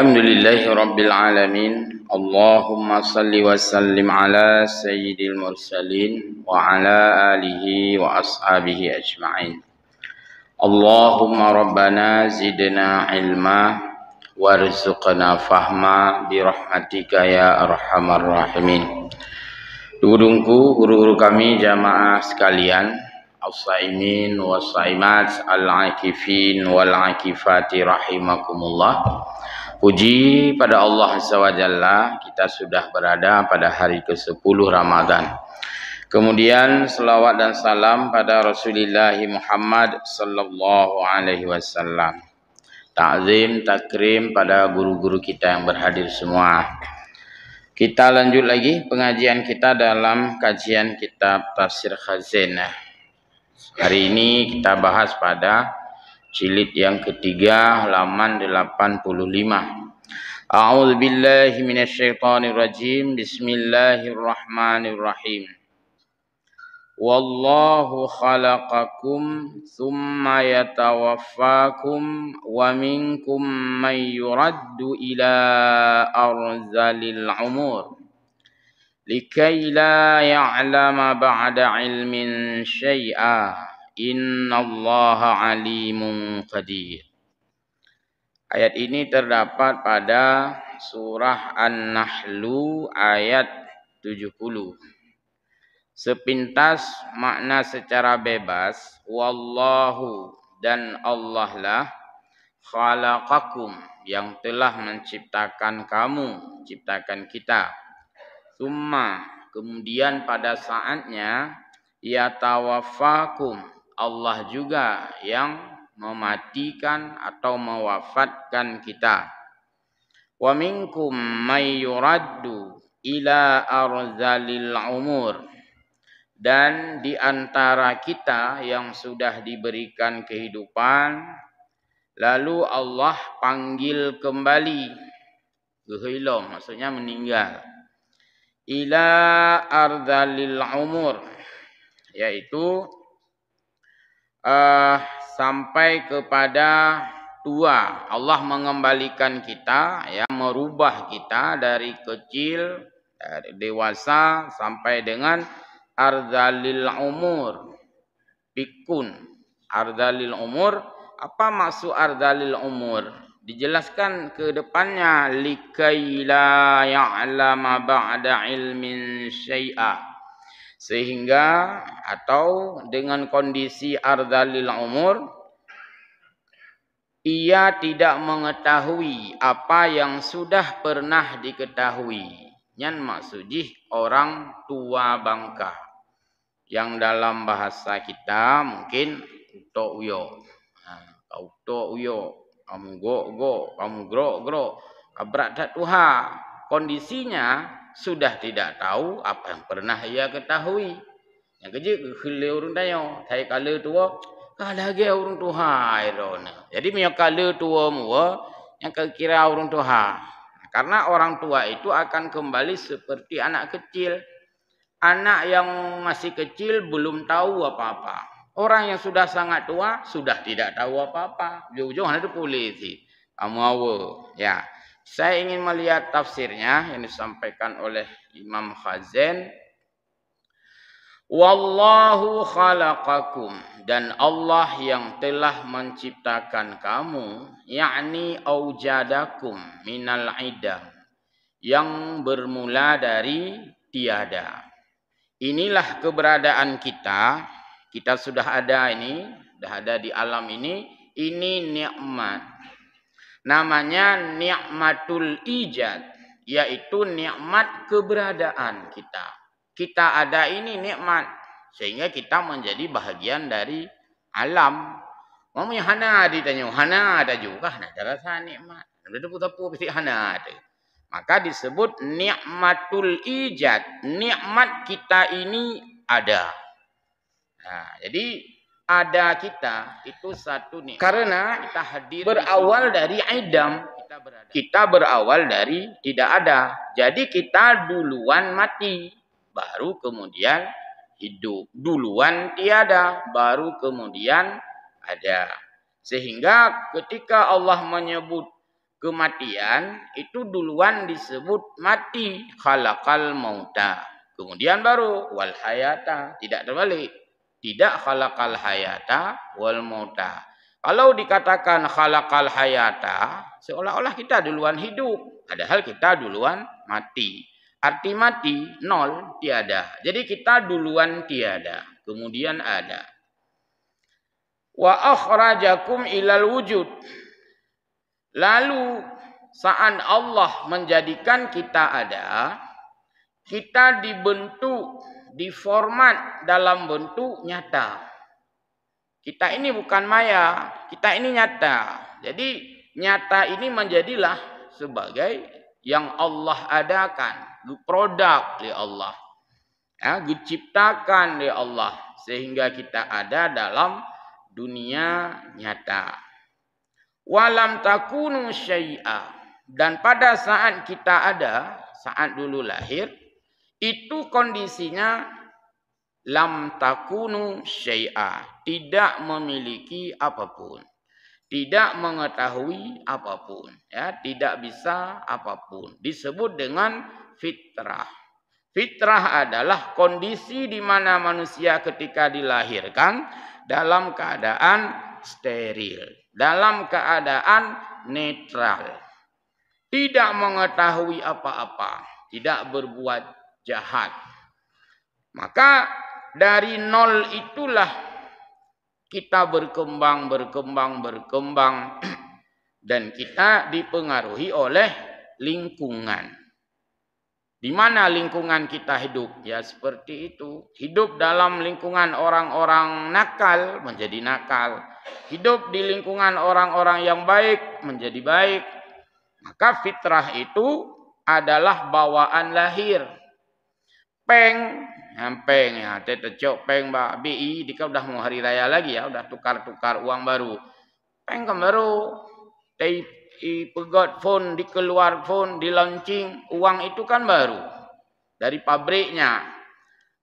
Alhamdulillahi Rabbil Alamin. Allahumma salli wa sallim ala sayyidil mursalin wa ala alihi wa ashabihi ajma'in. Allahumma rabbana zidna ilma warzuqna fahma birahmatika ya arhamar rahimin. Guru-guruku, guru-guru kami jamaah sekalian, as-saimin was-saimat, al-akifin wal-akifati rahimakumullah. Puji pada Allah Azza wa Jalla, kita sudah berada pada hari ke-10 Ramadan. Kemudian selawat dan salam pada Rasulullah Muhammad sallallahu alaihi wasallam. Ta'zim, takrim pada guru-guru kita yang berhadir semua. Kita lanjut lagi pengajian kita dalam kajian kitab Tafsir Khazinah. Hari ini kita bahas pada jilid yang ketiga, halaman 85. A'udzu billahi minasyaitonir rajim. Bismillahirrahmanirrahim. Wallahu khalaqakum tsumma yatawaffakum wa minkum may yuraddu ila arzalil umur likai la ya'lama ba'da ilmin syai'a innallaha alimun qadir. Ayat ini terdapat pada surah An-Nahlu ayat 70. Sepintas makna secara bebas, wallahu, dan Allah lah, khalaqakum, yang telah menciptakan kamu, ciptakan kita. Summa, kemudian pada saatnya, yatawaffakum, Allah juga yang mematikan atau mewafatkan kita. Wa minkum may yuraddu ila arzalil umur, dan di antara kita yang sudah diberikan kehidupan, lalu Allah panggil kembali, gehilong, maksudnya meninggal, ila arzalil umur, yaitu sampai kepada tua. Allah mengembalikan kita, ya, merubah kita dari kecil, dari dewasa sampai dengan arzalil umur, pikun. Arzalil umur, apa maksud arzalil umur? Dijelaskan ke depannya, likai la ya'lama ba'da ilmin syai'a, sehingga atau dengan kondisi arzalil umur, ia tidak mengetahui apa yang sudah pernah diketahui. Yang maksudnya orang tua bangka, yang dalam bahasa kita mungkin uto uyo. Kau uto uyo, kamu go, kamu gro, abrak tak tuha. Kondisinya sudah tidak tahu apa yang pernah ia ketahui. Yang kerja kele urun tayo, thai kala tua, kalage urun tuha irona. Jadi punya kala tua mua yang kira urun tuha. Karena orang tua itu akan kembali seperti anak kecil. Anak yang masih kecil belum tahu apa-apa. Orang yang sudah sangat tua sudah tidak tahu apa-apa. Ujung-ujung ada polisi. Kamu awal. Ya. Saya ingin melihat tafsirnya yang disampaikan oleh Imam Khazin. Wallahu khalaqakum, dan Allah yang telah menciptakan kamu, yakni aujadakum minal idam, yang bermula dari tiada. Inilah keberadaan kita. Kita sudah ada ini, sudah ada di alam ini nikmat. Namanya nikmatul ijad, yaitu nikmat keberadaan kita. Kita ada ini nikmat, sehingga kita menjadi bahagian dari alam. Mamanya hana ditanya, hana ada juga, hana ada rasa nikmat. Ada tapu pasti hana ada. Maka disebut nikmatul ijad, nikmat kita ini ada. Nah, jadi ada kita itu satu nikmat. Karena kita hadir berawal dari idam. Kita berawal dari tidak ada. Jadi kita duluan mati, baru kemudian hidup. Duluan tiada, baru kemudian ada. Sehingga ketika Allah menyebut kematian itu duluan disebut mati, khalaqal mauta. Kemudian baru wal hayata, tidak terbalik. Tidak khalaqal hayata wal mauta. Kalau dikatakan khalaqal hayata, seolah-olah kita duluan hidup, padahal kita duluan mati. Arti mati nol, tiada. Jadi kita duluan tiada, kemudian ada. Wa akhrajakum ilal wujud. Lalu saat Allah menjadikan kita ada, kita dibentuk, diformat dalam bentuk nyata. Kita ini bukan maya, kita ini nyata. Jadi nyata ini menjadilah sebagai yang Allah adakan, produk oleh Allah. Ya, diciptakan oleh Allah sehingga kita ada dalam dunia nyata. Walam takunu syai'a, dan pada saat kita ada, saat dulu lahir, itu kondisinya lam takunu syai'a, tidak memiliki apapun, tidak mengetahui apapun, ya, tidak bisa apapun. Disebut dengan fitrah. Fitrah adalah kondisi di mana manusia ketika dilahirkan dalam keadaan steril, dalam keadaan netral, tidak mengetahui apa-apa, tidak berbuat jahat. Maka dari nol itulah kita berkembang dan kita dipengaruhi oleh lingkungan. Di mana lingkungan kita hidup? Ya seperti itu. Hidup dalam lingkungan orang-orang nakal menjadi nakal. Hidup di lingkungan orang-orang yang baik menjadi baik. Maka fitrah itu adalah bawaan lahir. Peng ya, tetecok peng mbak BI, dikau udah mau hari raya lagi ya, udah tukar-tukar uang baru. Peng kan baru. Pegot phone, dikeluar phone, di launching, uang itu kan baru dari pabriknya.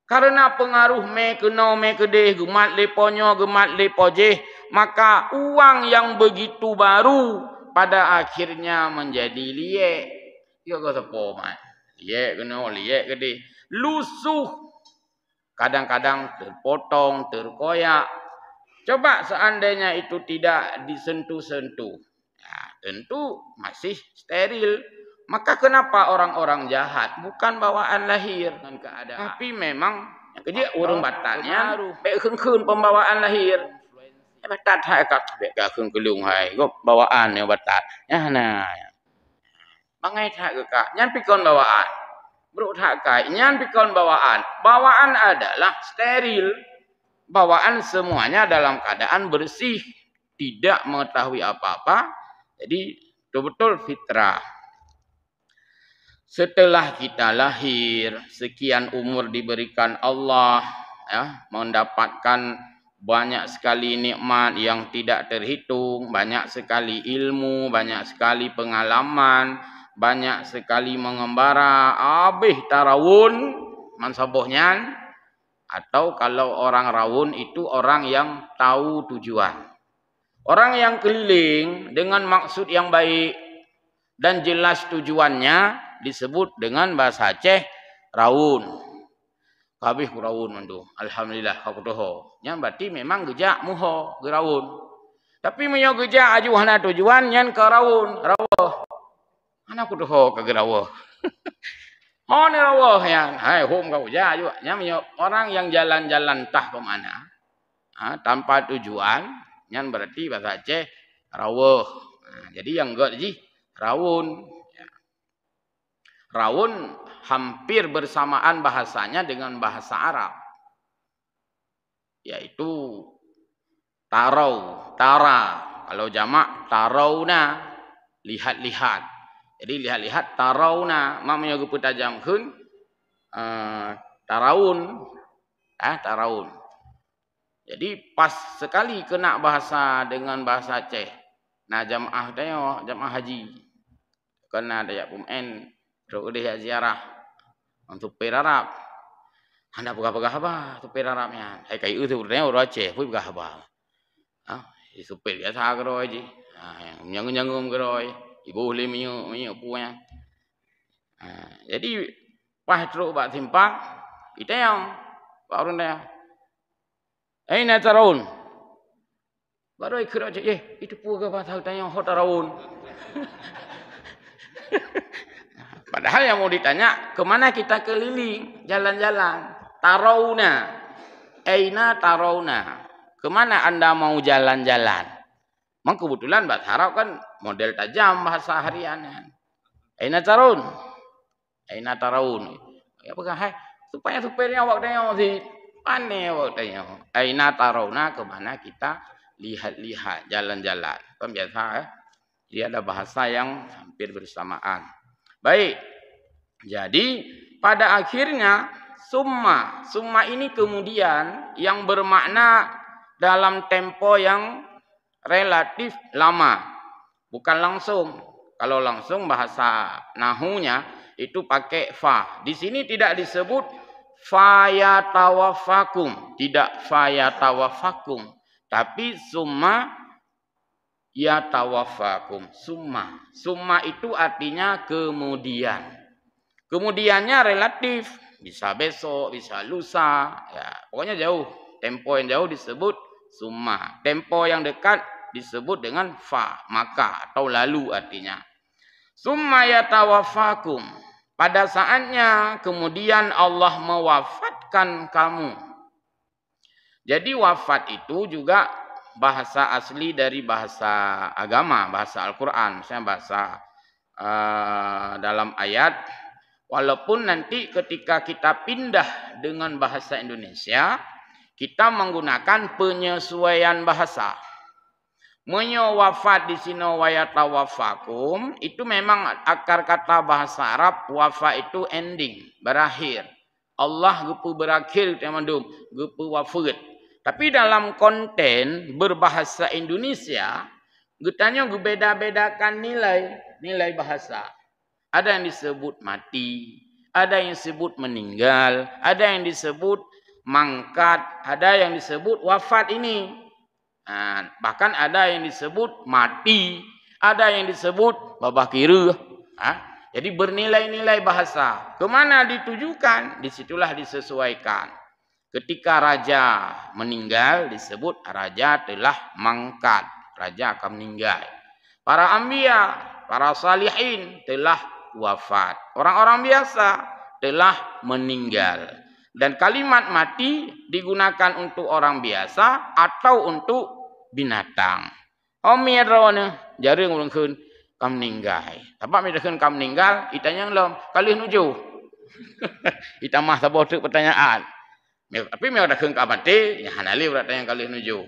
Karena pengaruh me keno me kedeh, gemat leponyo, gemat lepojeh, maka uang yang begitu baru pada akhirnya menjadi liek. Ya kata pomat, liek keno, liek kedeh, lusuh. Kadang-kadang terpotong, terkoyak. Coba seandainya itu tidak disentuh-sentuh, tentu masih steril. Maka kenapa orang-orang jahat? Bukan bawaan lahir dan keadaan, tapi memang jadi urung batannya bekeun pembawaan lahir. Batat hai kat bekeun kelung hai gop bawaan ya batat. Ya nah. Bangai tak kak nyan pikon bawaan. Bro tak kai nyan pikon bawaan. Bawaan adalah steril. Bawaan semuanya dalam keadaan bersih, tidak mengetahui apa-apa. Jadi betul-betul fitrah. Setelah kita lahir, sekian umur diberikan Allah, ya, mendapatkan banyak sekali nikmat yang tidak terhitung, banyak sekali ilmu, banyak sekali pengalaman, banyak sekali mengembara, abih tarawun mansabohnya. Atau kalau orang rawun itu orang yang tahu tujuan. Orang yang keliling dengan maksud yang baik dan jelas tujuannya disebut dengan bahasa Aceh rawun. Kabeh rawun mandu. Alhamdulillah kakutoho. Nya berarti memang gejak muho gerawun. Tapi menyo gejak ajuhana tujuan nyan ke rawun, rawuh. Ana kutoho ke gerawuh. Oh ni rawuh yan. Hai hum kau ja juga. Nya menyo orang yang jalan-jalan tah ke mana? Tanpa tujuan, nyan berarti bahasa Aceh rawuh. Nah, jadi yang enggak sih rawun. Ya. Rawun hampir bersamaan bahasanya dengan bahasa Arab. Yaitu tarau, tara. Kalau jamak tarauna, lihat-lihat. Jadi lihat-lihat tarauna, mamanya gupu tajamkeun taraun. Taraun. Jadi pas sekali kena bahasa dengan bahasa Aceh. Nah jamaah tayo, jamaah haji. Kena dayak pumen, rukudih ziarah untuk Arab. Anda pegah-pegah apa supir Arabnya? Hai kai itu urutnya orang Aceh, pun pegah apa? Supir biasa geroi ji. Yang nyangum geroi. ibu boleh minyak punya. Jadi pas teruk bak simpak kita yang baru dah. Aina taraun. Baru ikut aja, itu pu ke pasal tanya hot taraun. Padahal yang mau ditanya, kemana kita keliling, jalan-jalan. Tarauna. Aina tarauna. Kemana anda mau jalan-jalan? Memang kebetulan bahasa Arab kan model tajam bahasa harian. Aina tarun. Aina taraun. Ya apakah supaya supirnya awak tanya si aneh awak tanya. Aina tarauna, kemana kita lihat-lihat jalan-jalan. Kan biasa Jadi ada bahasa yang hampir bersamaan. Baik. Jadi pada akhirnya summa ini kemudian yang bermakna dalam tempo yang relatif lama, bukan langsung. Kalau langsung bahasa nahunya itu pakai fa. Di sini tidak disebut fayatawafakum, tidak fayatawafakum, tapi summa yatawafakum. Summa itu artinya kemudian. Kemudiannya relatif, bisa besok, bisa lusa, ya pokoknya jauh. Tempo yang jauh disebut summa. Tempo yang dekat disebut dengan fa, maka atau lalu artinya. Summa yatawafakum. Pada saatnya kemudian Allah mewafatkan kamu. Jadi wafat itu juga bahasa asli dari bahasa agama, bahasa Al-Quran. Misalnya bahasa dalam ayat. Walaupun nanti ketika kita pindah dengan bahasa Indonesia, kita menggunakan penyesuaian bahasa. Wafat di sini wayatawafakum itu memang akar kata bahasa Arab wafa itu ending, berakhir. Allah gepu berakhir temandum, gepu wafat. Tapi dalam konten berbahasa Indonesia, getanya beda-bedakan nilai bahasa. Ada yang disebut mati, ada yang disebut meninggal, ada yang disebut mangkat, ada yang disebut wafat ini. Nah, bahkan ada yang disebut mati, ada yang disebut babah kira. Jadi bernilai-nilai bahasa. Kemana ditujukan? Disitulah disesuaikan. Ketika raja meninggal disebut raja telah mangkat, raja akan meninggal. Para anbiya, para salihin telah wafat. Orang-orang biasa telah meninggal. Dan kalimat mati digunakan untuk orang biasa atau untuk binatang. Mirone jaring urang keun kam meninggal. Apa mi keun kam meninggal, itanya lom kalih nuju. Ita mah sabo teu pertanyaan. Tapi mi ada keun ka mati, nya hanali urang tanya kalih nuju.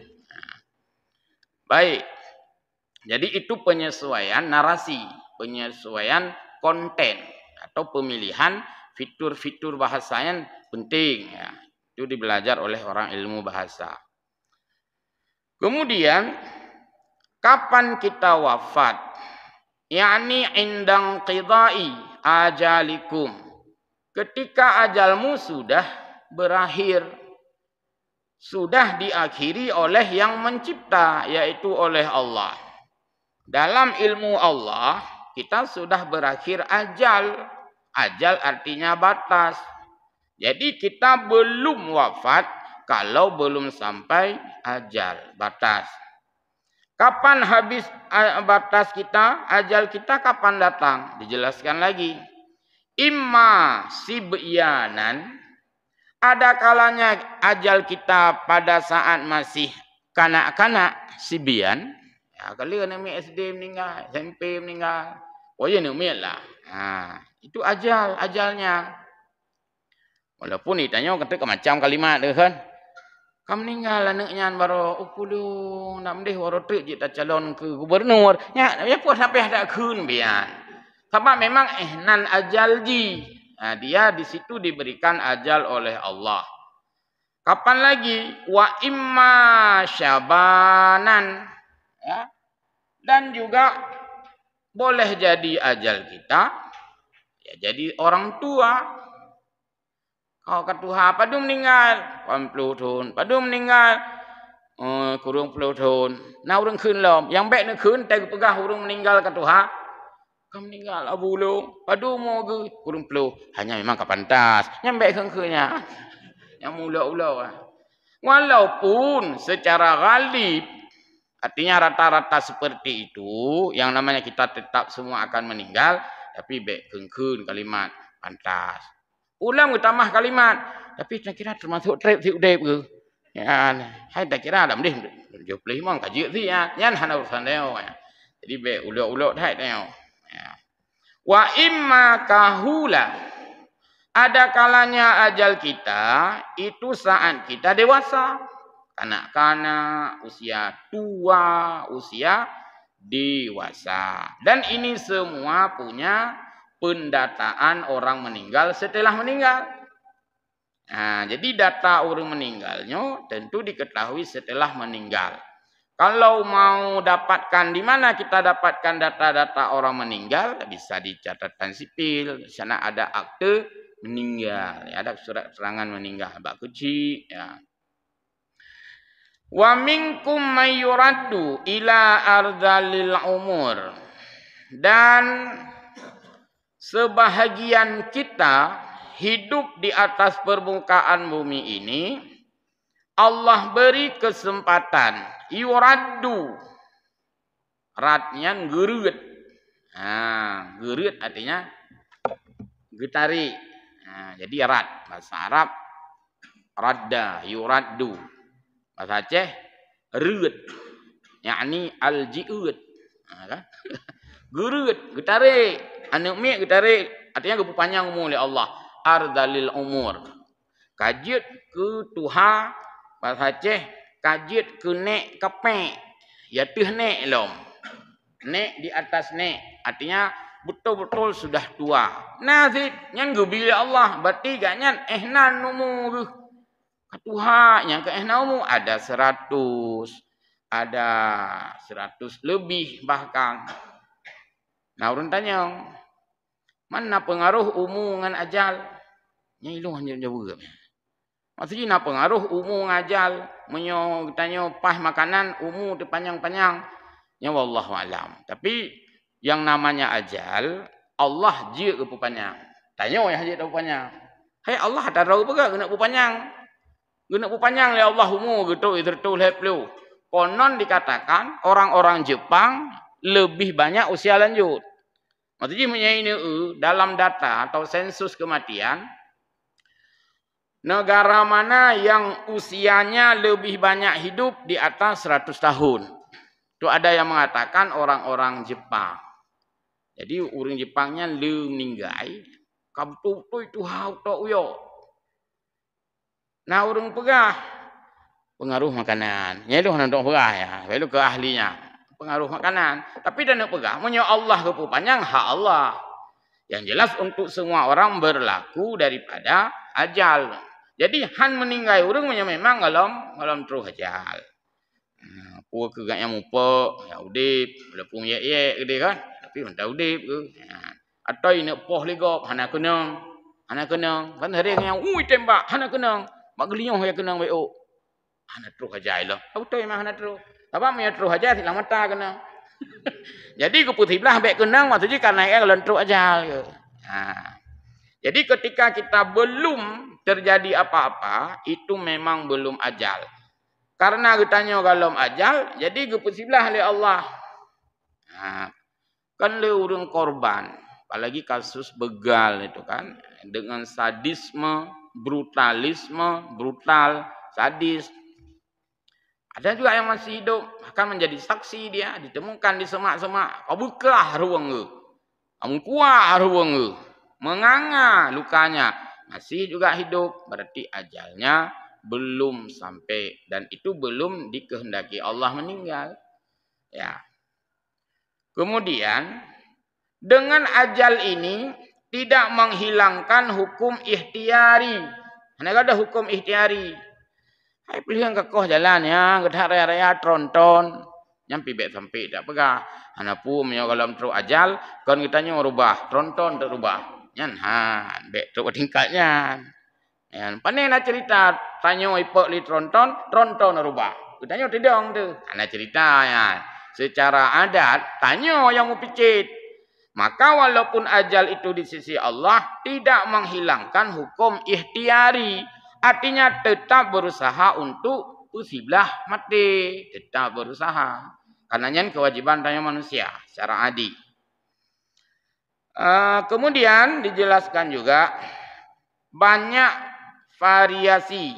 Baik. Jadi itu penyesuaian narasi, penyesuaian konten atau pemilihan fitur-fitur bahasa yang penting ya. Itu dibelajar oleh orang ilmu bahasa. Kemudian kapan kita wafat? Yani indang qidai ajalikum. Ketika ajalmu sudah berakhir. Sudah diakhiri oleh yang mencipta, yaitu oleh Allah. Dalam ilmu Allah, kita sudah berakhir ajal. Ajal artinya batas. Jadi kita belum wafat kalau belum sampai ajal, batas. Kapan habis batas kita, ajal kita kapan datang? Dijelaskan lagi. Imma sibyanan, ada kalanya ajal kita pada saat masih kanak-kanak, sibyan. Ya, kali kan SD meninggal, SMP meninggal. Oh ya lah. Itu ajalnya. Walaupun ditanya kata macam kalimat dia kan. Kamu meninggal anaknya baru upulung nak mendeh baru tu kita calon ke gubernur. Ya pun sampai ada kun bian. Sebab memang ihnan ajal ji. Dia di situ diberikan ajal oleh Allah. Kapan lagi? Wa imma syabanan. Ya. Dan juga boleh jadi ajal kita. Ya, jadi orang tua. Kau katuha padu meninggal 80 tahun, padu meninggal kurung 10 tahun. Nah urang keun lom, yang baik nak keun teh pegah urang meninggal katuha. Kau meninggal abu ulung. Padu mau ke kurung peluh. Hanya memang ke pantas. Nyampe kengkenya. Yang mula-ula. Walaupun secara ghalib. Artinya rata-rata seperti itu. Yang namanya kita tetap semua akan meninggal. Tapi baik kengkun kalimat. Pantas. Ulang tambah kalimat. Tapi saya kira termasuk trip si udep ke. Ya, hai tak kira dalam deh. Jauh pelih mong kaji si ya. Yan hana urusan dia. Jadi baik ulok-ulok dah dia. Wa imma kahula. Ada kalanya ajal kita itu saat kita dewasa. Kanak-kanak, usia tua, usia dewasa. Dan ini semua punya pendataan orang meninggal setelah meninggal. Nah, jadi data orang meninggalnya tentu diketahui setelah meninggal. Kalau mau dapatkan di mana kita dapatkan data-data orang meninggal, bisa di catatan sipil. Di sana ada akte meninggal, ya, ada surat keterangan meninggal, bak kecil. Ya. Wa minkum may yuraddu ila ardalil umur. Dan sebahagian kita hidup di atas permukaan bumi ini, Allah beri kesempatan. Yuraddu. Ratnya gerut. Nah, gerut artinya getari. Nah, jadi rat. Bahasa Arab radda, yuraddu. Bahasa Aceh rut. Yakni al-ji'ud. Nah, gerut, getari. Anak mi getari. Artinya gepu panjang umur oleh Allah. Ardalil umur. Kajit ke Tuhan. Bahasa Aceh. Kajit ke nek kepek. Ya tuh nek lom. Nek di atas nek. Artinya betul-betul sudah tua. Nazid. Nyan gubili Allah. Berarti gak nyan. Ehnan umur. Katuhanya ke ehnan umur. Ada 100. Ada 100 lebih bahkan. Nah orang tanya. Mana pengaruh umur dengan ajal? Yang itu hanya jawab. Maksudnya pengaruh umur ngajal, menyo tanya pas makanan umur panjang-panjang. Ya wallahu alam. Tapi yang namanya ajal, Allah je ke panjang. Tanya yang je tahu panjang. Hai Allah ada tahu apa kena panjang? Kena panjang ya Allah umur gitu itu leplu. Konon dikatakan orang-orang Jepang lebih banyak usia lanjut. Maksudnya ini dalam data atau sensus kematian, negara mana yang usianya lebih banyak hidup di atas 100 tahun? Itu ada yang mengatakan orang-orang Jepang. Jadi orang Jepangnya meninggal. Kabutu itu hau to uyo. Nah orang pegah pengaruh makanan. Ya itu hendak pegah ya. Itu ke ahlinya. Pengaruh makanan. Tapi dan pegah. Menyo Allah kepupannya hak Allah. Yang jelas untuk semua orang berlaku daripada ajal. Jadi han meninggal orang memang ngalam terus ajal. Puak ke gaknya mupo, ya udip, walaupun ye gede kan, tapi mentah udip ke. Atau ini poh legop, hana kenang, kan hari yang tembak, hana kenang, mak gelinyoh ya kenang beo, hana terus ajal lah. Tahu tu memang hana terus. Apa punya terus ajal silang mata kenang. Jadi keputih belah bek kenang maksudnya karena yang lentruk ajal ke. Jadi ketika kita belum terjadi apa-apa, itu memang belum ajal. Karena kitanya kalau ajal, jadi kepusiblah oleh Allah. Kan le urang korban, apalagi kasus begal itu kan, dengan sadisme, brutalisme, brutal, sadis. Ada juga yang masih hidup, akan menjadi saksi dia, ditemukan di semak-semak. Kau buka ruang ke, kamu kuat ruang ke. Menganga lukanya, masih juga hidup, berarti ajalnya belum sampai dan itu belum dikehendaki Allah meninggal. Ya. Kemudian dengan ajal ini tidak menghilangkan hukum ikhtiari. Hanya ada hukum ikhtiari. Hai pilihan kekoh jalan ya, gedak raya-raya tronton, nyampi bek sampai tak pegah. Hana pu menyo kalau terus ajal, kan kitanya merubah, tronton terubah. Nyan bek terus tingkatnya. Yan, pandai nak cerita tanya ipok li tronton rubah. Kitanya tidong tu. Ana cerita ya. Secara adat tanya yang mau picit. Maka walaupun ajal itu di sisi Allah tidak menghilangkan hukum ikhtiari. Artinya tetap berusaha untuk usiblah mati. Tetap berusaha. Karena yang kewajiban tanya manusia secara adil. Kemudian dijelaskan juga banyak variasi.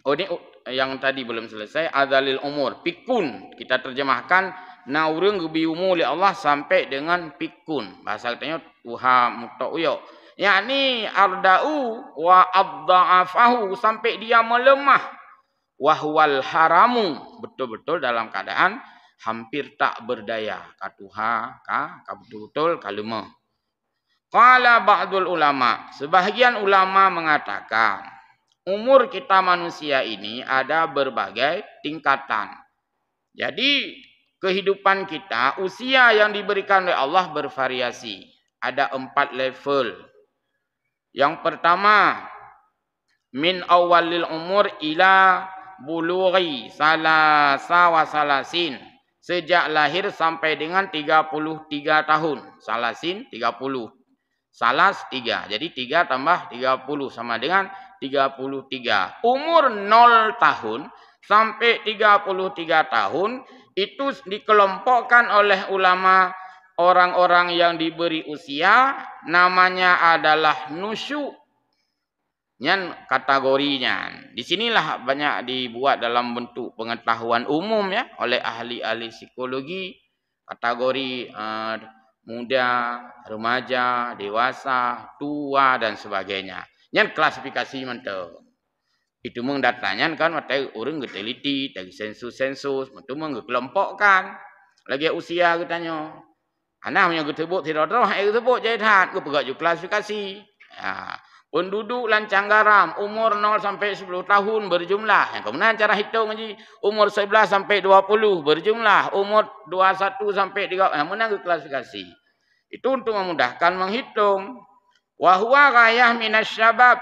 Oh ini yang tadi belum selesai. Adzalil umur. Pikun. Kita terjemahkan. Naurung gebi umur oleh Allah sampai dengan pikun. Bahasa katanya tuha muta'uyo. Yakni arda'u wa abda'afahu. Sampai dia melemah. Wahwal haramu. Betul-betul dalam keadaan hampir tak berdaya. Katuha, betul-betul kalemah. Qala ba'dul ulama. Sebahagian ulama mengatakan. Umur kita manusia ini ada berbagai tingkatan. Jadi kehidupan kita, usia yang diberikan oleh Allah bervariasi. Ada 4 level. Yang pertama, min awalil umur ila bulughi salasa wa salasin. Sejak lahir sampai dengan 33 tahun. Salasin 30. Salas 3. Jadi 3 tambah 30 sama dengan 33. Umur 0 tahun sampai 33 tahun itu dikelompokkan oleh ulama orang-orang yang diberi usia namanya adalah nusyu. Yang kategorinya. Disinilah banyak dibuat dalam bentuk pengetahuan umum ya oleh ahli-ahli psikologi. Kategori muda, remaja, dewasa, tua dan sebagainya. Yang klasifikasi mentu. Itu mendatanya kan matai orang geteliti dari sensus-sensus itu mengkelompokkan lagi usia katanya. Anak punya getebuk tidak roh getebuk jahat ke pegak klasifikasi. Ya. Penduduk lancang garam umur 0 sampai 10 tahun berjumlah. Yang kemudian cara hitung haji umur 11 sampai 20 berjumlah, umur 21 sampai 30 yang menang klasifikasi. Itu untuk memudahkan menghitung. Wa huwa ghayah minasyabab.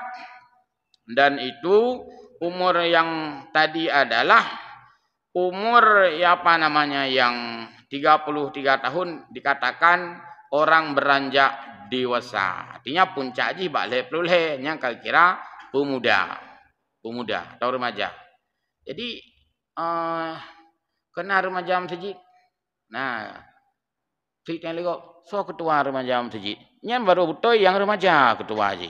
Dan itu umur yang tadi adalah umur apa namanya yang 33 tahun dikatakan orang beranjak dewasa. Artinya puncak ji bak lepulhe yang kira pemuda atau remaja. Jadi kena remaja masjid. Nah, cerita lego so ketua remaja masjid. Yang baru betul yang remaja ketua ji.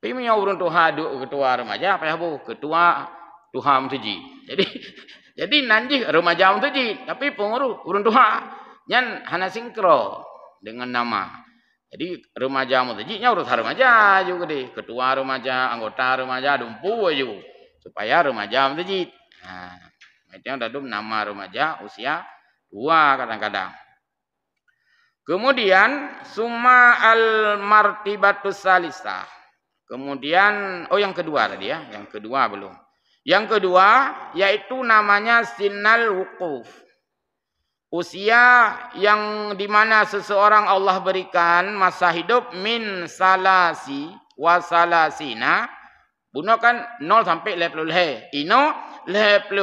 Tapi punya urun tuha ketua remaja apa ya bu? Ketua tuha masjid. Jadi nanti remaja masjid, tapi pengurus urun tuha nyan hana sinkro dengan nama. Jadi remaja masjidnya urus remaja juga deh. Ketua remaja, anggota remaja dumpu aja supaya remaja masjid. Nah, itu yang tadi nama remaja usia 2 kadang-kadang. Kemudian summa al martibatus salisah. Kemudian yang kedua tadi ya, yang kedua belum. Yang kedua yaitu namanya sinnal wuquf. Usia yang dimana seseorang Allah berikan masa hidup min salasi wa salasina. Bunuh kan 0 sampai 50 ino 50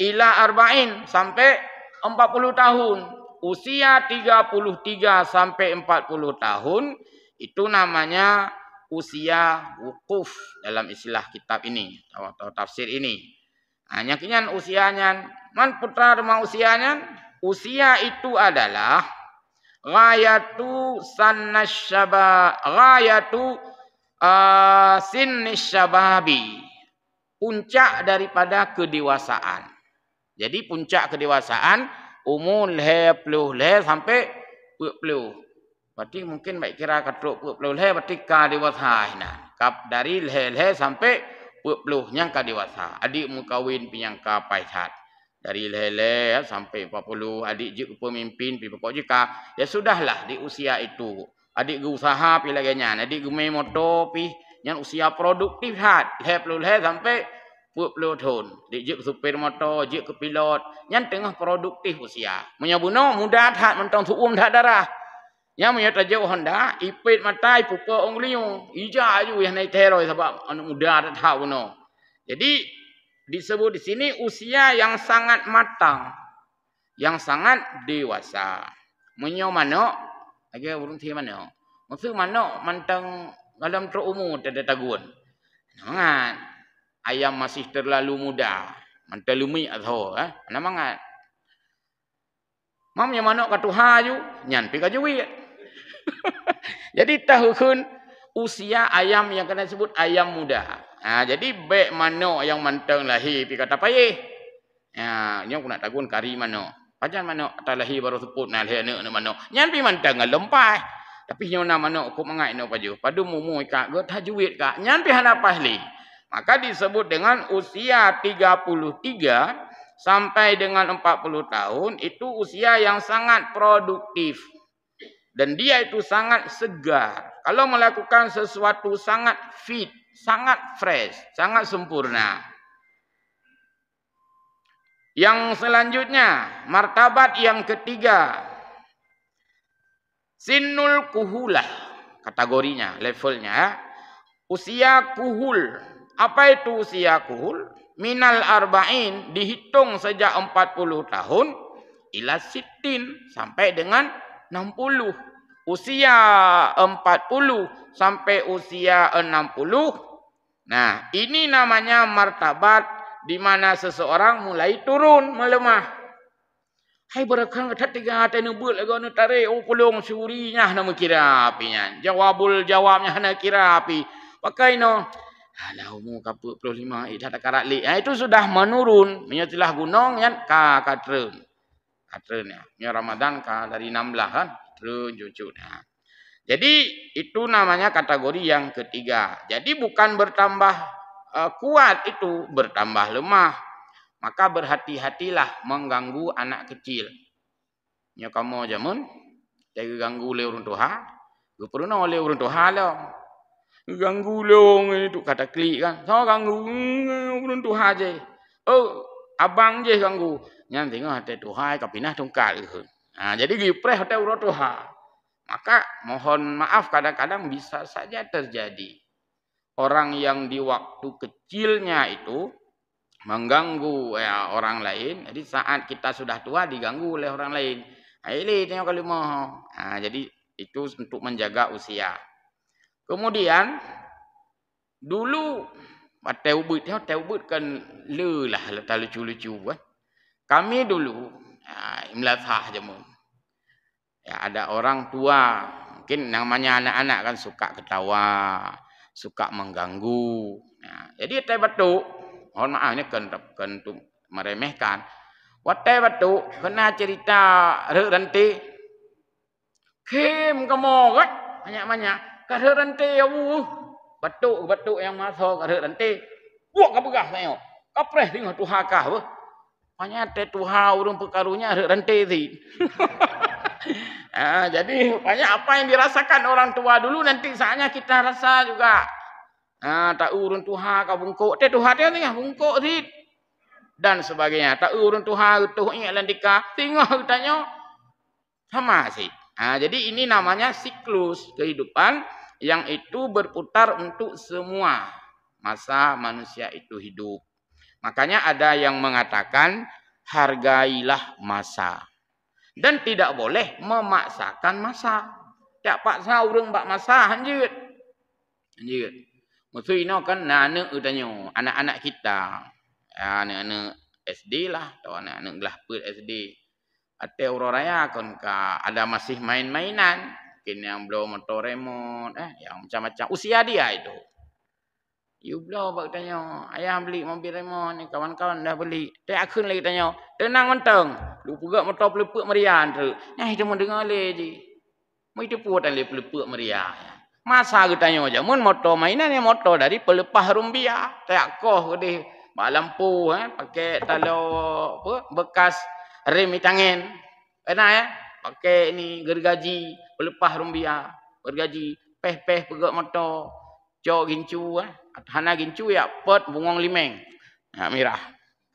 ila arba'in sampai 40 tahun. Usia 33 sampai 40 tahun itu namanya usia wukuf dalam istilah kitab ini atau tafsir ini. Hanya kinyan usianya man putra rumah usianya. Usia itu adalah ghayatu sinnisyababi. Puncak daripada kedewasaan. Jadi puncak kedewasaan umur 20 sampai 40. Berarti mungkin baik kira katruk 40 berarti ka dewasa nah. Kap dari leh sampai 40 yang ka dewasa. Adik mukawin pinyangka paisat. Dari lele sampai 40 adik je pemimpin pi pokok jika ya sudahlah di usia itu adik usaha pi laganya adik gemai motor pi yang usia produktif hat 20 sampai 40 tahun dik je supir motor je ke pilot yang tengah produktif usia menyabuno muda hat mentong suum dah darah yang menyata jauh Honda ipit matai pupo ongliu ija aju yang naik teroi sebab anak muda dah tahu no. Jadi disebut di sini usia yang sangat matang, yang sangat dewasa. Menyomano Lagi urung ti manok. Maksud manok mantang dalam terumur ada tagun. Mangan. Ayam masih terlalu muda. Mantang lumi atau mangan. Mam yang manok ka tuha ju, nyan pi ka juwi. Jadi tahun usia ayam yang kena sebut ayam muda. Jadi baik manok yang mantang lahir pi kata payeh. Nyo aku nak tagun kari manok. Pajan manok tak lahir baru sebut nah lahir anak manok. Nyan pi mantang lempah. Tapi nyo na manok ku mangai no paju. Padu mumu ka get hajuit ka. Nyan pi hana pahli. Maka disebut dengan usia 33 sampai dengan 40 tahun itu usia yang sangat produktif. Dan dia itu sangat segar. Kalau melakukan sesuatu sangat fit, sangat fresh, sangat sempurna. Yang selanjutnya, martabat yang ketiga. Sinul kuhulah. Kategorinya, levelnya. Usia kuhul. Apa itu usia kuhul? Minal arba'in dihitung sejak 40 tahun. Ila sittin sampai dengan 60. Usia 40 sampai usia 60. Nah, ini namanya martabat di mana seseorang mulai turun, melemah. Hai berakang kata tiga hati nubul lagi nu tarik pulung surinya nama kira apinya. Jawabnya hana kira api. Pakai no. Alah umur kapuk 25 dah karat li. Itu sudah menurun. Menyatilah gunung yang katren. Katren ya. Nya Ramadan dari 16 kan. Katren cucunya. Jadi itu namanya kategori yang ketiga. Jadi bukan bertambah kuat itu, bertambah lemah. Maka berhati-hatilah mengganggu anak kecil. Nya kamu jamun, jangan ganggu oleh orang tua. Gue pernah oleh orang tua lah. Ganggu long itu kata klik kan. So ganggu orang tua aja. Oh, abang je ganggu. Nya tengok hati tua kapinah tungkal. Jadi gipreh hati orang tua. Maka mohon maaf kadang-kadang bisa saja terjadi. Orang yang di waktu kecilnya itu mengganggu orang lain. Jadi saat kita sudah tua diganggu oleh orang lain. Ini tengok kalau mau. Jadi itu untuk menjaga usia. Kemudian dulu teubut kan lelah lucu-lucu kan. Kami dulu imlatah jamun. Ya ada orang tua, mungkin namanya anak-anak kan suka ketawa, suka mengganggu. Jadi teh batu, mohon maaf ini kan untuk meremehkan. Watai batu kena cerita renti. Kim kamu kan banyak-banyak. Kada renti ya batu yang masuk kada renti. Buat kabegah saya. Kapreh tengok tuha kah. Banyak teh tuha urang pekarunya renti sih. Jadi banyak apa yang dirasakan orang tua dulu nanti saatnya kita rasa juga. Tak urun tuha ka bungkuk, teh tuha dia tengah bungkuk sih. Dan sebagainya. Tak urun tuha tuh ingat landika, tengah tanya sama sih. Jadi ini namanya siklus kehidupan yang itu berputar untuk semua masa manusia itu hidup. Makanya ada yang mengatakan hargailah masa. Dan tidak boleh memaksakan masa. Tak paksa orang bak masa anjir. Maksud ini kan anak-anak kita. Anak-anak SD lah atau anak-anak gelaput SD. Atau orang raya kan ada masih main-mainan. Mungkin yang belum motor remote, yang macam-macam usia dia itu. You belum bak tanya, ayah beli mobil remote ni kawan-kawan dah beli. Tak akun lagi tanya, tenang mentang. Lu pugak motor pelepuk meriah tu. Nah itu mau dengar le je. Mau itu puat le pelepuk meriah. Masa aku tanya aja, mun motor mainan yang motor dari pelepah rumbia. Tak koh gede, bak lampu pakai talo bekas rem tangan. Enak ya? Pakai ni gergaji pelepah rumbia, gergaji peh-peh pegak motor. Cok gincu hana gincu ya pot bungong limeng. Mirah.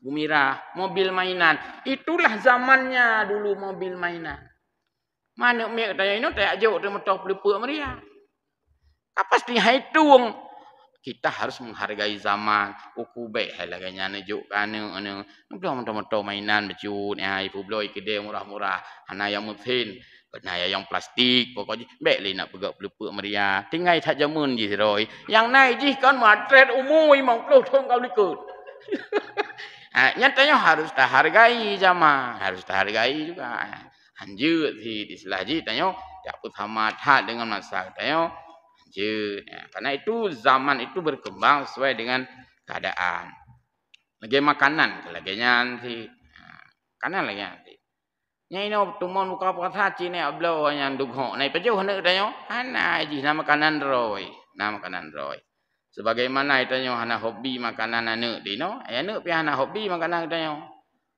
Bumirah, mobil mainan. Itulah zamannya dulu mobil mainan. Mana mek tanya ini tak jauh tu motor pelepuk meriah. Kapas di haitung. Kita harus menghargai zaman. Uku baik halaganya nejuk anu. Belum motor mainan becut. Ibu beloi kedai murah-murah. Hana yang muthin. Kena yang plastik pokoknya. Baik li nak pegak pelupuk meria. Tinggal tak jamun je roy. Yang naik je kan matret umur 50 tahun kau ikut. Nyatanya harus tak hargai zaman. Harus tak hargai juga. Hanjut si istilah je tanya. Tak pun sama tak dengan masa tanya. Hanjut. Karena itu zaman itu berkembang sesuai dengan keadaan. Lagi makanan. Laginya si. Kanan lagi nanti. Nyai no tumon buka puasa cini ablo yang dugho. Nai pejuh hendak tanya. Hana aji nama makanan roy. Nama makanan roy. Sebagaimana itanya hana hobi makanan anak di no. Ya anak pi hana hobi makanan itanya.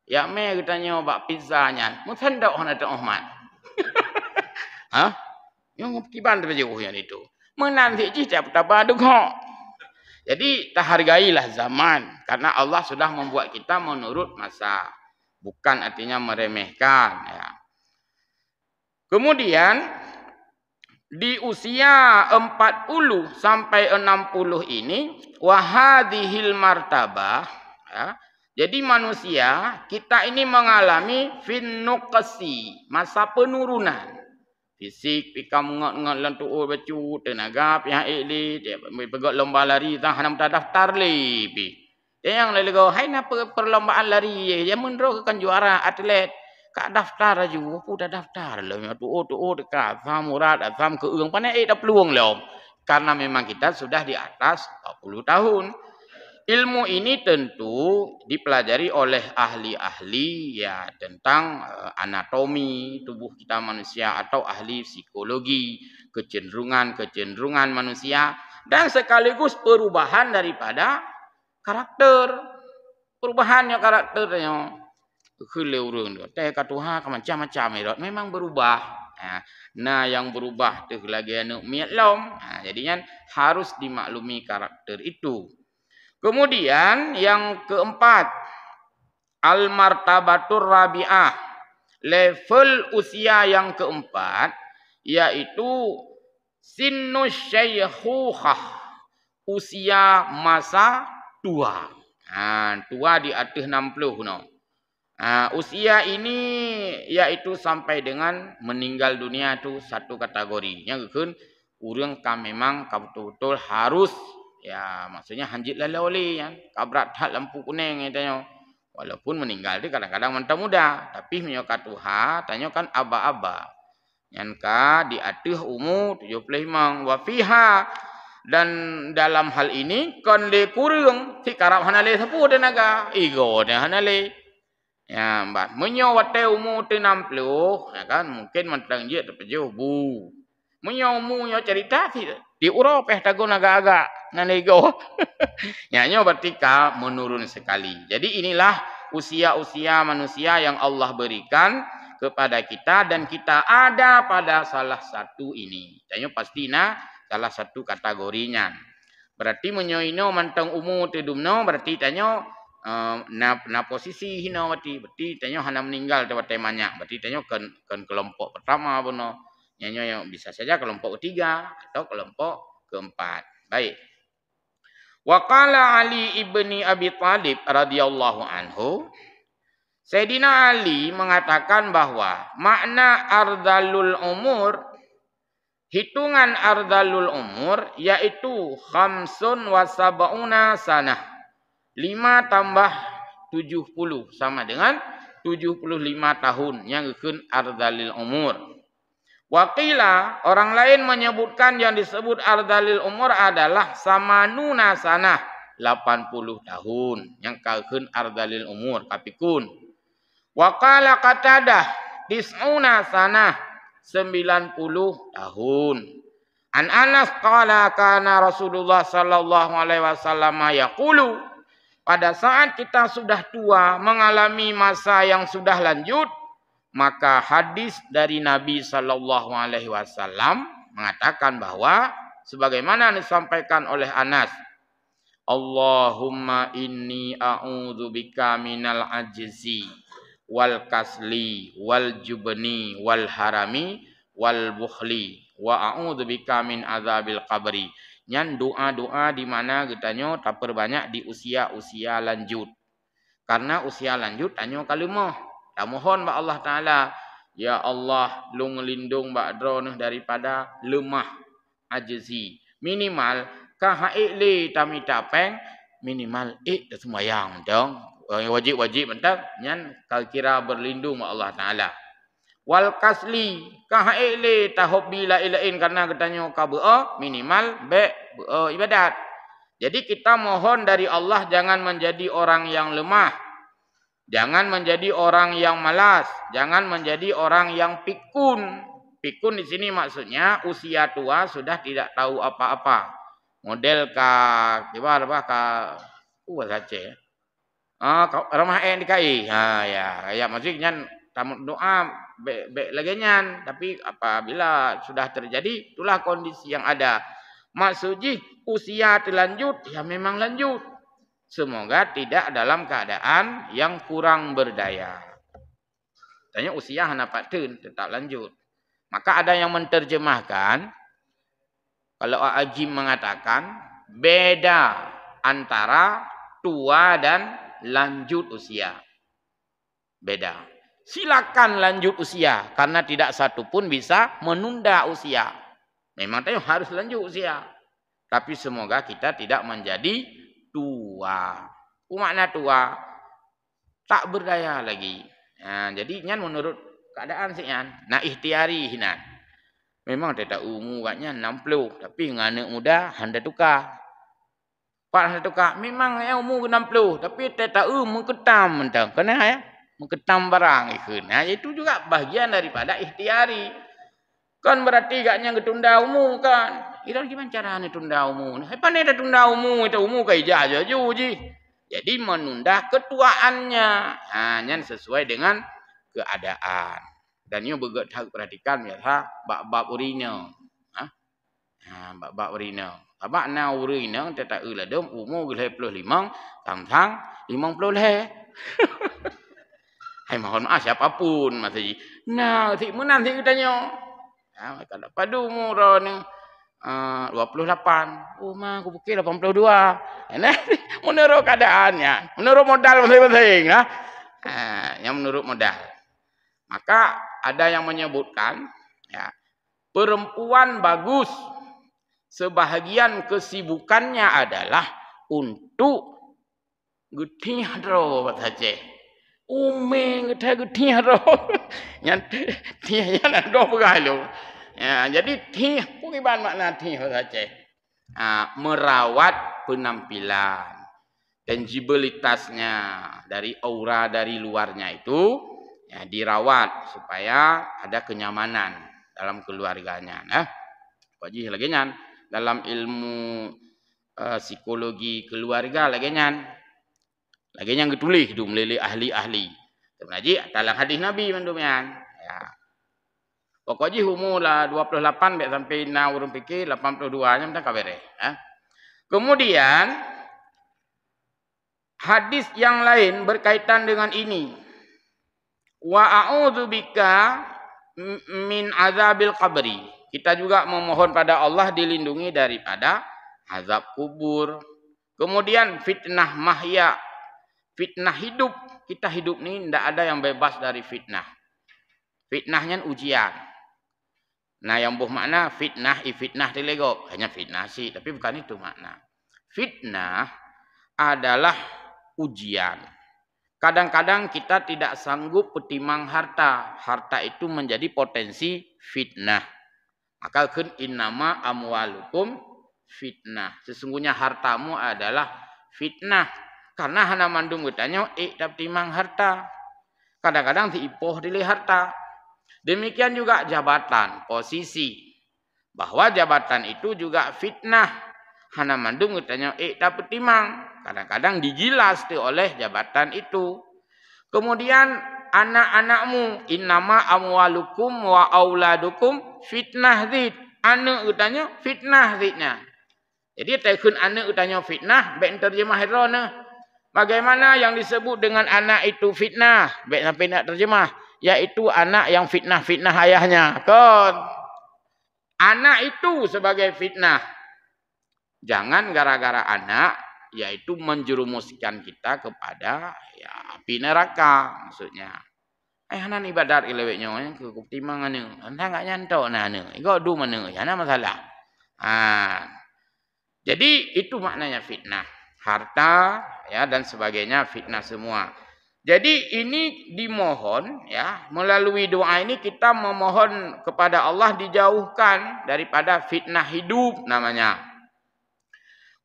Ya me itanya bak pizza nya. Mungkin dak hana tak Ahmad. Hah? Yang kiban pejuh yang itu. Menanti ji tak betapa dugho. Jadi tak hargailah zaman karena Allah sudah membuat kita menurut masa. Bukan artinya meremehkan. Ya. Kemudian di usia 40 sampai 60 ini wahadhil martabah. Ya. Jadi manusia kita ini mengalami finnuqsi, masa penurunan. Fisik pika mengat-ngat lantu bacu tenaga pihak ikli dia pegak lomba lari tang hanam tak daftar li. Yang lalu kau, hai nak perlombaan lari, yang menro kan juara atlet, kak daftar aja, aku dah daftar lah, tu dekat, sam murad, sam keung, panai dah peluang lah, karena memang kita sudah di atas 40 tahun. Ilmu ini tentu dipelajari oleh ahli-ahli ya tentang anatomi tubuh kita manusia atau ahli psikologi, kecenderungan manusia dan sekaligus perubahan daripada karakter, perubahannya karakternya. Khileu urang tu. Teh katuha macam-macam itu memang berubah. Nah, yang berubah tu lagi anu miat lom. Jadinya harus dimaklumi karakter itu. Kemudian yang keempat, al-martabatur rabi'ah. Level usia yang keempat yaitu sinnus syaykhukhah. Usia masa tua. Tua di atas 60 no. Usia ini yaitu sampai dengan meninggal dunia itu satu kategori. Yang kan urang ka memang ka betul-betul harus ya maksudnya hanjit lalu ya. Kabrat hak lampu kuning katanya. Walaupun meninggal itu kadang-kadang mentah muda, tapi menyokat Tuhan tanya kan aba-aba. Yang ka di atas umur 75 wa fiha. Dan dalam hal ini kon le kurung si karap hanale sapu tenaga ego dah hanale ya mbak menyo wate umur 60 ya kan mungkin mentang je terpejuh bu menyo umur cerita si di Eropa tago naga-aga nanego nyanyo berarti ka menurun sekali. Jadi inilah usia-usia manusia yang Allah berikan kepada kita dan kita ada pada salah satu ini. Tanya pastinya salah satu kategorinya. Berarti menyoino mantang umur tidumno berarti tanyo na posisi hina berarti tanyo hana meninggal tewat temanya. Berarti tanyo kan kelompok pertama bono. Nyanyo yang bisa saja kelompok ketiga atau kelompok keempat. Baik. Wa qala Ali ibni Abi Thalib radhiyallahu anhu Sayyidina Ali mengatakan bahwa makna ardalul umur hitungan ardalul umur yaitu khamsun wa sab'una sanah. 5 tambah 70 sama dengan 75 tahun yang ikun ardalil umur. Waqila orang lain menyebutkan yang disebut ardalil umur adalah samanuna sanah 80 tahun yang ikun ardalil umur kapikun. Waqala Qatadah tis'una sanah 90 tahun. An Anas qala kana Rasulullah sallallahu alaihi wasallam yaqulu pada saat kita sudah tua mengalami masa yang sudah lanjut maka hadis dari Nabi sallallahu alaihi wasallam mengatakan bahwa sebagaimana disampaikan oleh Anas Allahumma inni a'udzubika minal ajzi wal kasli wal jubni wal harami wal bukhli wa a'udzubika min azabil qabri. Nyan doa-doa di mana getanyo tak perbanyak di usia-usia lanjut. Karena usia lanjut tanyo kalimah. Tak mohon ba Allah Taala Ya Allah, lu ngelindung ba'dro noh daripada lemah, ajzi. Minimal kahai le tami tapeng minimal dah sembahyang dong. Wajib-wajib mentang nyan kira berlindung ma Allah Taala. Wal kasli kahai le tahobbi la ilain karena katanya ka minimal ibadat. Jadi kita mohon dari Allah jangan menjadi orang yang lemah. Jangan menjadi orang yang malas, jangan menjadi orang yang pikun. Pikun di sini maksudnya usia tua sudah tidak tahu apa-apa. Model gimana bahasa Aceh. Ramah dikai. Ya maksudnya tamu doa be lagi nyan, tapi apabila sudah terjadi itulah kondisi yang ada. Maksudnya usia terlanjut ya memang lanjut. Semoga tidak dalam keadaan yang kurang berdaya. Tanya usia hana patun tetap lanjut. Maka ada yang menterjemahkan kalau Ajim mengatakan beda antara tua dan lanjut usia. Beda. Silakan lanjut usia karena tidak satu pun bisa menunda usia. Memang tanya harus lanjut usia. Tapi semoga kita tidak menjadi tua. Makna tua tak berdaya lagi. Jadi nyan menurut keadaan sih nyan. Nah ikhtiari hinan. Memang tidak umur katnya 60. Tapi nganak muda handa tukar. Pak handa tukar. Memang umur 60. Tapi tidak mengketam mentang. Kena ya. Mengketam barang. Itu juga bagian daripada ikhtiari. Kan berarti gaknya ketunda umur kan. Ira gimana caranya tunda umur? Pandai dah tunda umur, itu umur ke ijazah aja uji. Jadi menunda ketuaannya. Hanya sesuai dengan keadaan. Dan ini begitu perhatikan biasa bab urina. Bab urina. Bab na urina tetap uladom umur 25 tang 50 leh. Hai mohon maaf siapapun maksudnya. Nah, si menang si katanya. Kalau padu umur ni 28. Oh mah aku fikir 82. Menurut keadaannya, menurut modal masing-masing yang menurut modal. Maka ada yang menyebutkan ya, perempuan bagus sebahagian kesibukannya adalah untuk getihro saja. Umeng getih-getihro. Yang tiyan ado bergalu. Ya, jadi bukan makna saja. Merawat penampilan, tangibilitasnya dari aura dari luarnya itu ya, dirawat supaya ada kenyamanan dalam keluarganya. Wajib lagi nyan dalam ilmu psikologi keluarga lagi nyan getulih hidup melili ahli-ahli. Sebenarnya dalam hadis Nabi mendumian. Ya. Pokoknya umur lah 28 sampai na urung fikir 82-nya mentang kabere. Kemudian hadis yang lain berkaitan dengan ini. Wa a'udzubika min azabil qabri. Kita juga memohon pada Allah dilindungi daripada azab kubur. Kemudian fitnah mahya, fitnah hidup. Kita hidup ni tidak ada yang bebas dari fitnah. Fitnahnya ujian. Nah yang bermakna fitnah, fitnah dilego. Hanya fitnah sih, tapi bukan itu makna. Fitnah adalah ujian. Kadang-kadang kita tidak sanggup petimang harta. Harta itu menjadi potensi fitnah. Maka kun innama amwalukum fitnah. Sesungguhnya hartamu adalah fitnah. Karena hana mandung bertanya, dapat timang harta. Kadang-kadang diipoh dili harta. Demikian juga jabatan, posisi. Bahwa jabatan itu juga fitnah. Hana mandung bertanya, dapat timang. Kadang-kadang digilas oleh jabatan itu. Kemudian anak-anakmu, innama amwalukum wa auladukum fitnah zid. Anak bertanya, fitnah zidnya. Jadi tekun anak bertanya fitnah, baik terjemah hidrona. Bagaimana yang disebut dengan anak itu fitnah? Baik sampai nak terjemah. Yaitu anak yang fitnah-fitnah ayahnya. Kan? Anak itu sebagai fitnah. Jangan gara-gara anak, yaitu menjerumuskan kita kepada ya, api neraka maksudnya. Hanan ibadat ileweknya ke timang ane. Anda enggak nyantok nah ane. Igo du mana? Ya ana masalah. Jadi itu maknanya fitnah. Harta ya dan sebagainya fitnah semua. Jadi ini dimohon ya, melalui doa ini kita memohon kepada Allah dijauhkan daripada fitnah hidup namanya.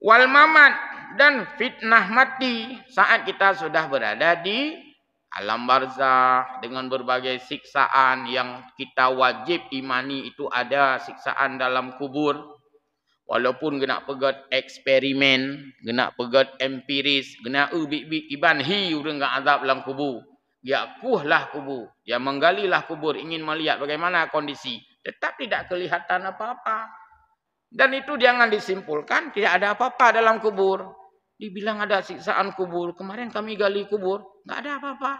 Wal mamat dan fitnah mati saat kita sudah berada di alam barzakh dengan berbagai siksaan yang kita wajib imani itu ada siksaan dalam kubur. Walaupun kena pegat eksperimen, kena pegat empiris, kena bik-bik iban hi urang gak azab dalam kubur. Dia kuhlah kubur, dia menggalilah kubur ingin melihat bagaimana kondisi, tetap tidak kelihatan apa-apa. Dan itu jangan disimpulkan tidak ada apa-apa dalam kubur. Dibilang ada siksaan kubur, kemarin kami gali kubur, enggak ada apa-apa.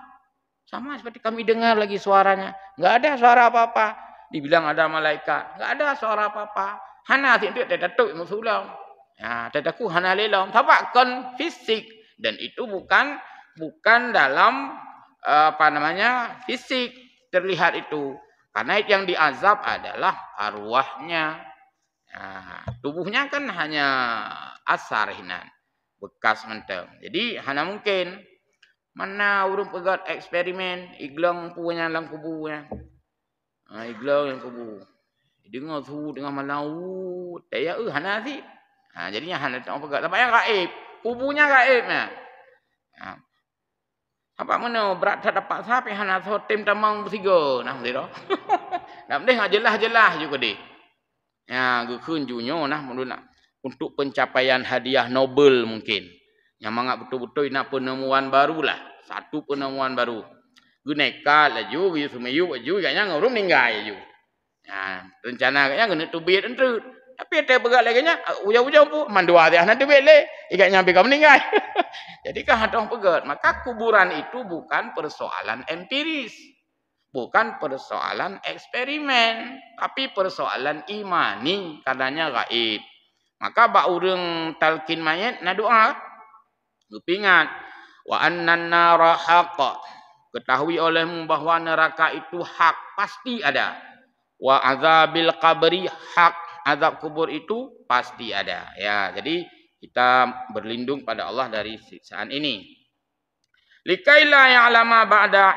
Sama seperti kami dengar lagi suaranya, enggak ada suara apa-apa. Dibilang ada malaikat, enggak ada suara apa-apa. Hana tidak datuk musulang. Ya, tetaku hana lelam. Tabakan fisik dan itu bukan dalam fisik terlihat itu. Karena yang diazab adalah arwahnya. Nah, tubuhnya kan hanya asar hinan, bekas menteng. Jadi hana mungkin mana urung pegat eksperimen iglang punya dalam kubunya. Iglang yang kubu. Dengar tu dengan malau, tak hana sih. Jadinya hana tak pegat. Tapi yang gaib, kubunya gaibnya. Apa mana berat tak dapat sampai hana so tim tamang bertiga nah dia. Nak mending jelas-jelas juga deh. Ya, gekun junyo nah untuk pencapaian hadiah Nobel mungkin. Yang mangat betul-betul nak penemuan baru lah. Satu penemuan baru. Guneka laju, yu sumayu laju, kayaknya ngurung ninggal laju. Ya, rencana kayaknya kena tubit entu. Tapi ada begat lagi nya, ujung-ujung pu mandua dia nak tubit le. Ikatnya sampai kau meninggal. Jadi kan hadong pegat. Maka kuburan itu bukan persoalan empiris. Bukan persoalan eksperimen, tapi persoalan imani karenanya gaib. Maka bak urang talqin mayat na doa. Ingat wa annan nara haqq. Ketahui olehmu bahwa neraka itu hak, pasti ada. Wa azabil qabri hak, azab kubur itu pasti ada. Ya, jadi kita berlindung pada Allah dari siksaan ini. Likaila ya'lama ba'da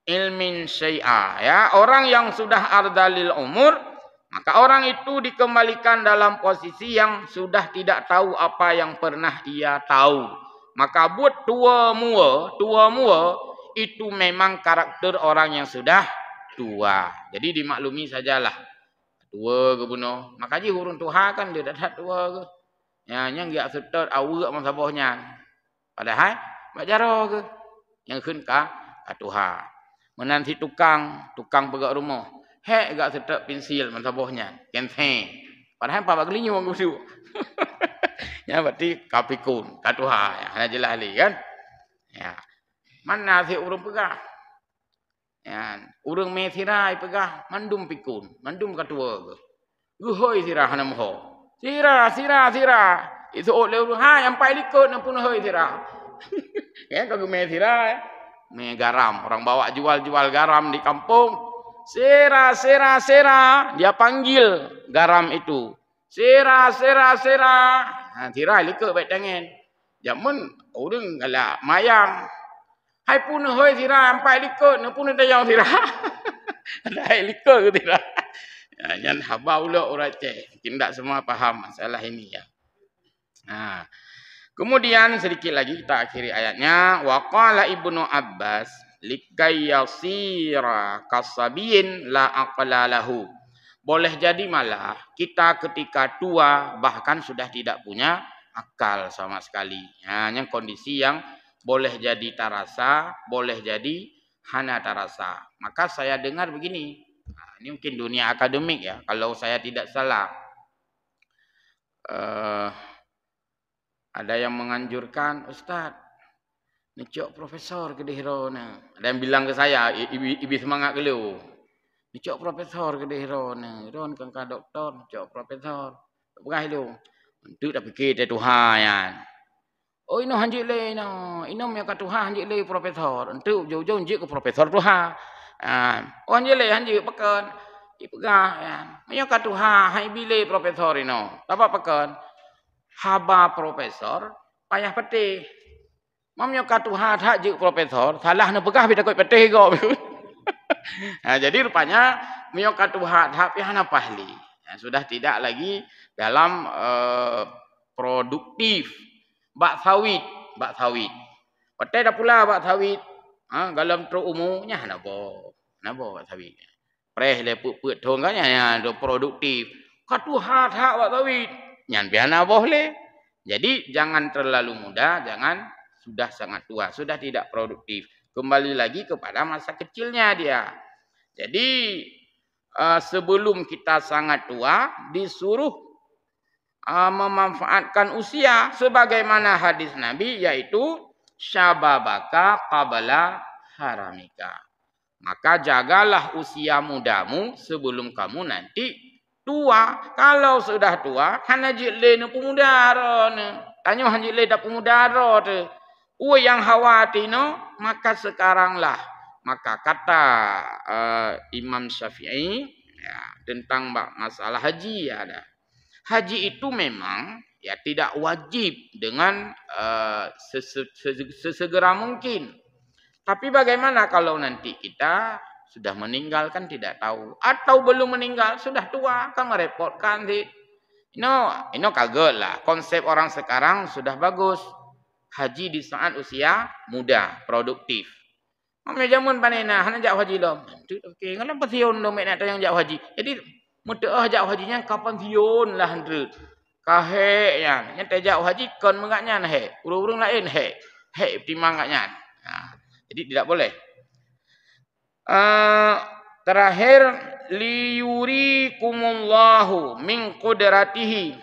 ilmin syai'a, ya, orang yang sudah ardalil umur, maka orang itu dikembalikan dalam posisi yang sudah tidak tahu apa yang pernah ia tahu. Maka buat tua mua itu memang karakter orang yang sudah tua. Jadi dimaklumi sajalah. Tua ke bunuh. Makanya hurun Tuhan kan dia dah tua ke. Yang dia setor awak masabahnya. Padahal bajaro ke. Yang khun Tuhan. Menanti tukang pegang rumah. Hek gak setek pensil masabahnya. Kense. Padahal apa gelinya orang gusu. Ya berarti kapikun, katuha. Ya, hanya jelas li kan. Ya. Mana si urang pegang? Ya, urang me sirai pegang mandum pikun, mandum katua ke. Guhoi sirah hana moho. Sirah. Itu oleh urang yang pai likut na pun hoi sirah. Ya kalau me sirai. Me garam, orang bawa jual garam di kampung. Sera. Dia panggil garam itu. Sera. Ha, tirai likut baik tangan. Jamun urang galak mayang. Hai pun hoi sirah ampai likut, na pun ada yang sirah. Ada hai likut ke tidak? Ya, jangan habau lo orang Aceh. Tidak semua paham masalah ini ya. Nah, kemudian sedikit lagi kita akhiri ayatnya. Wa qala Ibnu Abbas likay yasira kasabiyin la aqla lahu. Boleh jadi malah kita ketika tua bahkan sudah tidak punya akal sama sekali. Hanya kondisi yang boleh jadi tarasa, boleh jadi hana tarasa. Maka saya dengar begini. Nah, ini mungkin dunia akademik ya. Kalau saya tidak salah. Ada yang menganjurkan, Ustaz, necok profesor ke dihiro na. Ada yang bilang ke saya, ibi semangat ke lu. Necok profesor ke dihiro na. Ron kan ka doktor, necok profesor. Begah lu. Untuk dah fikir dia Tuhan ya. Oh ino hanjik le ino me ka Tuhan hanjik le profesor. Entu jauh-jauh hanjik ke profesor Tuhan. Oh hanjik le hanjik pekan. Ipegah ya. Me ka Tuhan hai bile profesor ino. Apa pekan? Haba profesor payah peti. Mamnya ka Tuhan hak je profesor, salah ne pegah bida koi peti go. Jadi rupanya me ka Tuhan hak pihak na pahli. Sudah tidak lagi dalam produktif. Bak sawit. Patai dah pula bak sawit. Dalam tru umumnya nabo bak sawit. Preh le put thong kan ya do produktif. Katu hak bak sawit. Nyan biana boleh. Jadi jangan terlalu muda, jangan sudah sangat tua, sudah tidak produktif. Kembali lagi kepada masa kecilnya dia. Jadi sebelum kita sangat tua disuruh memanfaatkan usia sebagaimana hadis Nabi yaitu syababaka qabla haramika. Maka jagalah usia mudamu sebelum kamu nanti tua. Kalau sudah tua, hanajik le ne pemudara ne. Tanya hanajik le dak pemudara tu. Yang khawati no, maka sekaranglah. Maka kata Imam Syafi'i ya, tentang masalah haji ada. Haji itu memang ya tidak wajib dengan sesegera mungkin. Tapi bagaimana kalau nanti kita sudah meninggal kan tidak tahu, atau belum meninggal sudah tua kan merepotkan sih. Ini kaget lah. Konsep orang sekarang sudah bagus. Haji di saat usia muda, produktif. Mamnya jamun panena, hana jak haji lom. Okey, ngalam pasiun lom nak tayang jak haji. Jadi mudah jak hajinya kapan siun lah hendre. Kahe yang tejak haji kon mengaknya he. Urung-urung lain he. He timang ngaknya. Jadi tidak boleh. Terakhir liyurikumullahu min qudratihi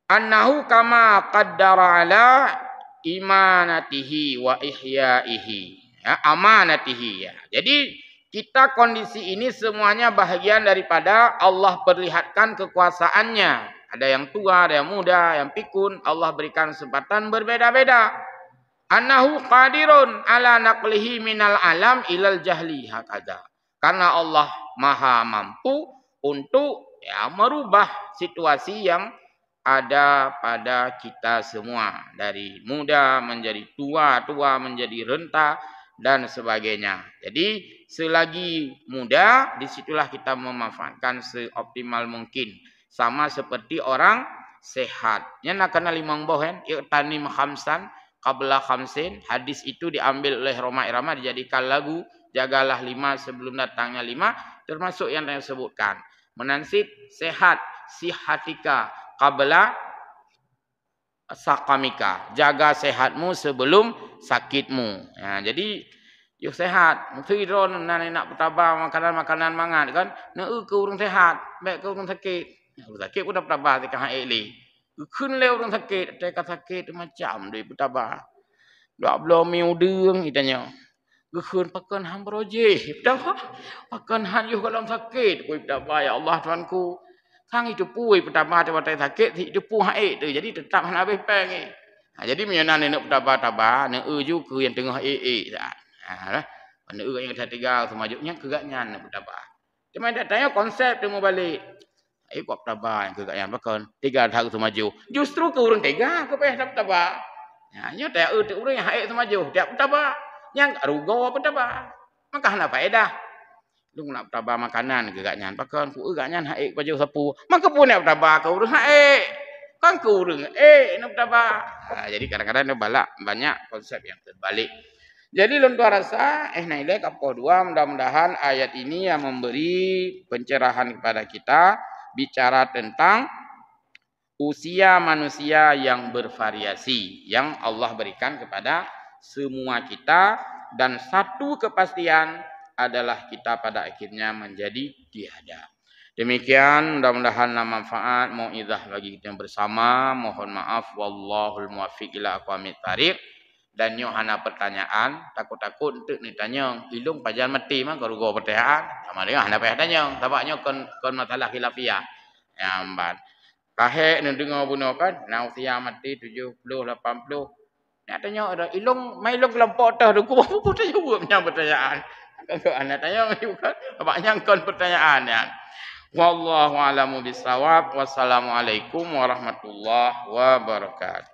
annahu kama qaddara ala imanatihi wa ihyaihi. Ya, amanatihi ya. Jadi kita kondisi ini semuanya bahagian daripada Allah perlihatkan kekuasaannya. Ada yang tua, ada yang muda, yang pikun. Allah berikan kesempatan berbeda-beda. Annahu qadirun ala naqlihi minal alam ilal jahli hakada. Karena Allah maha mampu untuk ya, merubah situasi yang ada pada kita semua. Dari muda menjadi tua, tua menjadi renta dan sebagainya. Jadi selagi muda, disitulah kita memanfaatkan seoptimal mungkin. Sama seperti orang sehat. Yang nak kenal limang bohen, iqtanim khamsan qabla khamsin. Hadis itu diambil oleh Roma Irama dijadikan lagu. Jagalah 5 sebelum datangnya 5. Termasuk yang saya sebutkan. Menansib sehat, sihatika qabla sakamika. Jaga sehatmu sebelum sakitmu. Ya, jadi yuk sehat. Mufidron nak bertabah makanan-makanan mangan kan. Nak ke orang sehat, baik ke orang sakit. Orang sakit pun dah bertabah tekan haili. Kun le orang sakit, tekan sakit macam dia bertabah. Dak belum miudeng itanya. Kun pakan hang beroje. Bertabah. Pakan hang yo dalam sakit. Koi bertabah ya Allah Tuanku. Sang itu pui bertabah tewatai sakit, itu pu haik tu. Jadi tetap hang habis peng ni. Jadi menyana nak bertabah-tabah, nak ju ke yang tengah dah. Mana orang yang tinggal semajuknya kegaknya nak bertabah. Cuma dia tanya konsep dia mau balik. Kok bertabah yang kegaknya bahkan tiga tahun semaju. Justru ke orang tiga ke payah bertabah. Ya, tak orang yang haik semaju, dia bertabah. Yang rugo bertabah. Maka hendak faedah. Lu nak bertabah makanan kegaknya bahkan ku kegaknya haik baju sapu. Maka pun nak bertabah ke orang haik. Kan ke orang nak bertabah. Jadi kadang-kadang dia balak banyak konsep yang terbalik. Jadi lontar rasa nailek apa dua mudah-mudahan ayat ini yang memberi pencerahan kepada kita bicara tentang usia manusia yang bervariasi yang Allah berikan kepada semua kita dan satu kepastian adalah kita pada akhirnya menjadi tiada. Demikian mudah-mudahan manfaat mauizah bagi kita bersama. Mohon maaf wallahul muwaffiq ila aqwamit thariq. Dan nyo hana pertanyaan, takut-takut untuk ditanya, ilung pajan mati mah garugo pertanyaan. Sama dia hana payah tanya, tabaknya kon masalah khilafiyah. Ya amban. Kahek ni dengar bunuh kan, nak usia mati 70, 80. Nak tanya ada ilung, mai ilung kelompok dah tu, apa pun tak jawab punya pertanyaan. Kalau anak tanya juga, banyak kon pertanyaan ya. Wallahu a'lamu bissawab. Wassalamualaikum warahmatullahi wabarakatuh.